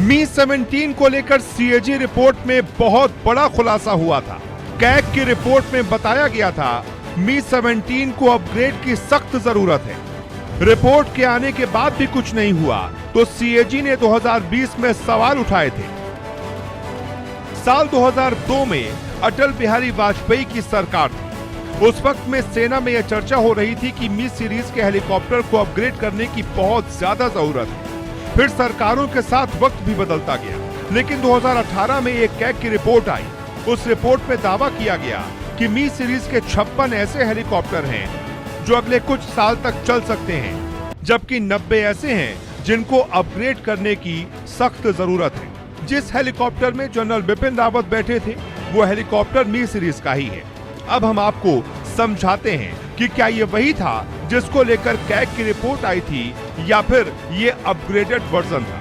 मी-17 को लेकर CAG report में बहुत बड़ा खुलासा हुआ था। कैग की रिपोर्ट में बताया गया था मी-17 को अपग्रेड की सख्त जरूरत है। रिपोर्ट के आने के बाद भी कुछ नहीं हुआ तो सीएजी ने 2020 में सवाल उठाए थे। साल 2002 में अटल बिहारी वाजपेयी की सरकार थी। उस वक्त में सेना में यह चर्चा हो रही थी कि मी सीरीज के हेलीकॉप्टर को अपग्रेड करने की बहुत ज्यादा जरूरत है। फिर सरकारों के साथ वक्त भी बदलता गया, लेकिन 2018 में एक कैग की रिपोर्ट आई। उस रिपोर्ट में दावा किया गया कि मी सीरीज के 56 ऐसे हेलीकॉप्टर हैं जो अगले कुछ साल तक चल सकते हैं, जबकि 90 ऐसे हैं जिनको अपग्रेड करने की सख्त जरूरत है। जिस हेलीकॉप्टर में जनरल बिपिन रावत बैठे थे वो हेलीकॉप्टर मी सीरीज का ही है। अब हम आपको समझाते हैं कि क्या ये वही था जिसको लेकर कैग की रिपोर्ट आई थी या फिर ये अपग्रेडेड वर्जन था।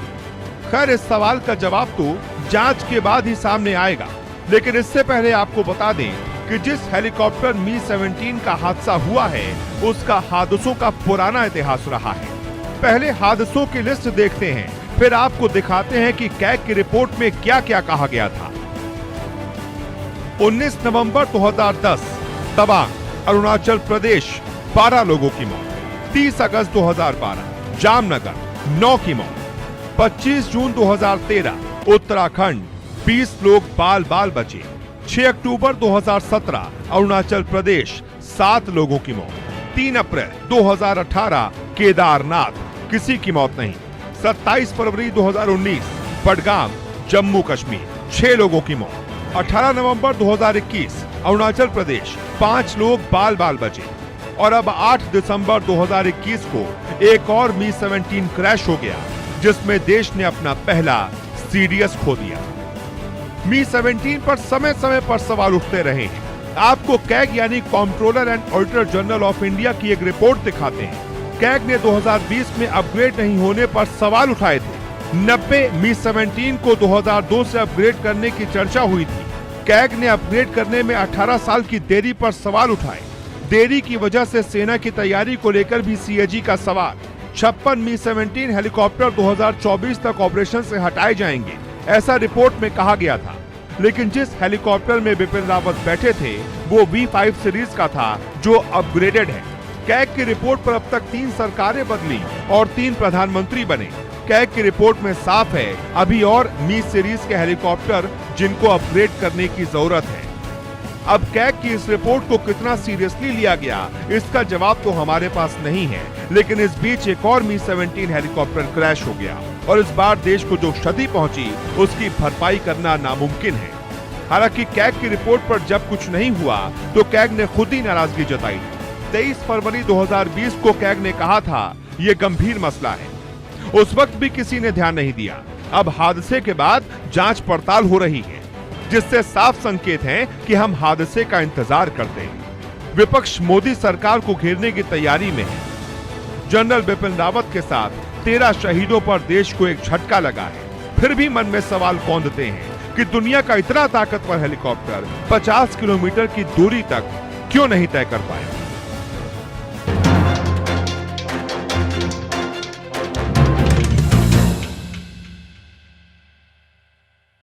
खैर, इस सवाल का जवाब तो जांच के बाद ही सामने आएगा, लेकिन इससे पहले आपको बता दें कि जिस हेलीकॉप्टर मी-17 का हादसा हुआ है उसका हादसों का पुराना इतिहास रहा है। पहले हादसों की लिस्ट देखते हैं, फिर आपको दिखाते हैं कि कैग की रिपोर्ट में क्या क्या कहा गया था। 19 नवंबर 2010 तवांग, अरुणाचल प्रदेश, 12 लोगों की मौत। 30 अगस्त 2012 जामनगर, 9 की मौत। 25 जून 2013 उत्तराखंड, 20 लोग बाल बाल बचे। 6 अक्टूबर 2017 अरुणाचल प्रदेश, 7 लोगों की मौत। 3 अप्रैल 2018 केदारनाथ, किसी की मौत नहीं। 27 फरवरी 2019 बडगाम, जम्मू कश्मीर, 6 लोगों की मौत। 18 नवंबर 2021 अरुणाचल प्रदेश, 5 लोग बाल बाल बचे। और अब 8 दिसंबर 2021 को एक और मी-17 क्रैश हो गया, जिसमें देश ने अपना पहला सीडीएस खो दिया। मी-17 पर समय समय पर सवाल उठते रहे हैं। आपको कैग यानी controller and auditor general of India की एक रिपोर्ट दिखाते हैं। कैग ने 2020 में अपग्रेड नहीं होने पर सवाल उठाए थे। 90 मी-17 को 2002 से अपग्रेड करने की चर्चा हुई थी। कैग ने अपग्रेड करने में 18 साल की देरी पर सवाल उठाए। देरी की वजह से सेना की तैयारी को लेकर भी सीएजी का सवाल। 56 मी-17 हेलीकॉप्टर 2024 तक ऑपरेशन से हटाए जाएंगे, ऐसा रिपोर्ट में कहा गया था। लेकिन जिस हेलीकॉप्टर में बिपिन रावत बैठे थे वो V5 सीरीज का था, जो अपग्रेडेड है। कैग की रिपोर्ट पर अब तक 3 सरकारें बदली और 3 प्रधानमंत्री बने। कैग की रिपोर्ट में साफ है अभी और मी सीरीज के हेलीकॉप्टर जिनको अपग्रेड करने की जरूरत है। अब कैग की इस रिपोर्ट को कितना सीरियसली लिया गया इसका जवाब तो हमारे पास नहीं है, लेकिन इस बीच एक और मी-17 हेलीकॉप्टर क्रैश हो गया और इस बार देश को जो क्षति पहुंची उसकी भरपाई करना नामुमकिन है। हालांकि कैग की रिपोर्ट पर जब कुछ नहीं हुआ तो कैग ने खुद ही नाराजगी जताई। 23 फरवरी 2020 को कैग ने कहा था ये गंभीर मसला है। उस वक्त भी किसी ने ध्यान नहीं दिया। अब हादसे के बाद जांच पड़ताल हो रही है, जिससे साफ संकेत है कि हम हादसे का इंतजार करते हैं। विपक्ष मोदी सरकार को घेरने की तैयारी में है। जनरल बिपिन रावत के साथ 13 शहीदों पर देश को एक झटका लगा है। फिर भी मन में सवाल कौंधते हैं कि दुनिया का इतना ताकतवर हेलीकॉप्टर 50 किलोमीटर की दूरी तक क्यों नहीं तय कर पाया।